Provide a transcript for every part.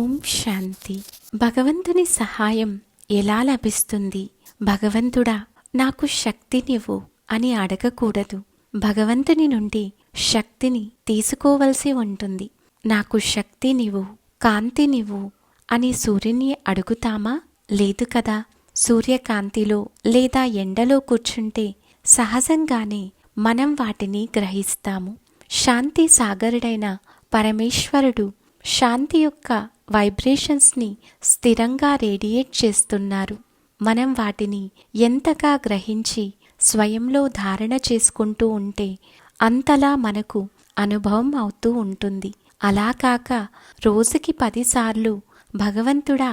ఓం శాంతి. భగవంతుని సహాయం ఎలా లభిస్తుంది? భగవంతుడా, నాకు శక్తినివ్వు అని అడగకూడదు. భగవంతుని నుండి శక్తిని తీసుకోవలసి ఉంటుంది. నాకు శక్తినివ్వు, కాంతినివ్వు అని సూర్యుని అడుగుతామా? లేదు కదా. సూర్యకాంతిలో లేదా ఎండలో కూర్చుంటే సహజంగానే మనం వాటిని గ్రహిస్తాము. శాంతి సాగరుడైన పరమేశ్వరుడు శాంతి యొక్క వైబ్రేషన్స్ని స్థిరంగా రేడియేట్ చేస్తున్నారు. మనం వాటిని ఎంతగా గ్రహించి స్వయంలో ధారణ చేసుకుంటూ ఉంటే అంతలా మనకు అనుభవం అవుతూ ఉంటుంది. అలా కాక రోజుకి 10 సార్లు భగవంతుడా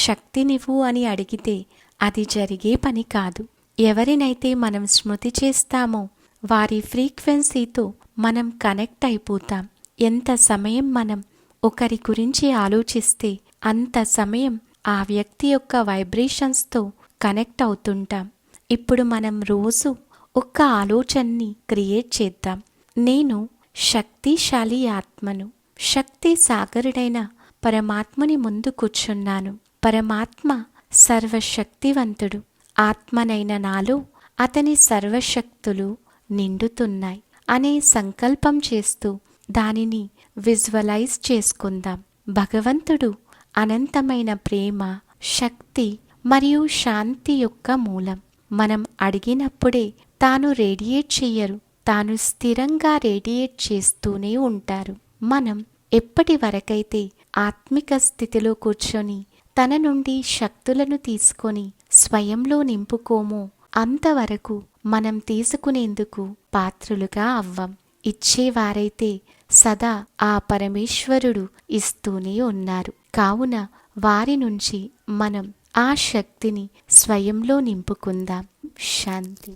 శక్తినివ్వు అని అడిగితే అది జరిగే పని కాదు. ఎవరినైతే మనం స్మృతి చేస్తామో వారి ఫ్రీక్వెన్సీతో మనం కనెక్ట్ అయిపోతాం. ఎంత సమయం మనం ఒకరి గురించి ఆలోచిస్తే అంత సమయం ఆ వ్యక్తి యొక్క వైబ్రేషన్స్తో కనెక్ట్ అవుతుంటాం. ఇప్పుడు మనం రోజు ఒక్క ఆలోచనని క్రియేట్ చేద్దాం. నేను శక్తిశాలి ఆత్మను, శక్తి సాగరుడైన పరమాత్ముని ముందు కూర్చున్నాను. పరమాత్మ సర్వశక్తివంతుడు. ఆత్మనైన నాలో అతని సర్వశక్తులు నిండుతున్నాయి అనే సంకల్పం చేస్తూ దానిని విజువలైజ్ చేసుకుందాం. భగవంతుడు అనంతమైన ప్రేమ, శక్తి మరియు శాంతి యొక్క మూలం. మనం అడిగినప్పుడే తాను రేడియేట్ చెయ్యరు, తాను స్థిరంగా రేడియేట్ చేస్తూనే ఉంటారు. మనం ఎప్పటి వరకైతే ఆత్మిక స్థితిలో కూర్చొని తన నుండి శక్తులను తీసుకొని స్వయంలో నింపుకోమో అంతవరకు మనం తీసుకునేందుకు పాత్రులుగా అవ్వం. ఇచ్చేవారైతే సదా ఆ పరమేశ్వరుడు ఇస్తూనే ఉన్నారు. కావున వారి నుంచి మనం ఆ శక్తిని స్వయంలో నింపుకుందాం. శాంతి.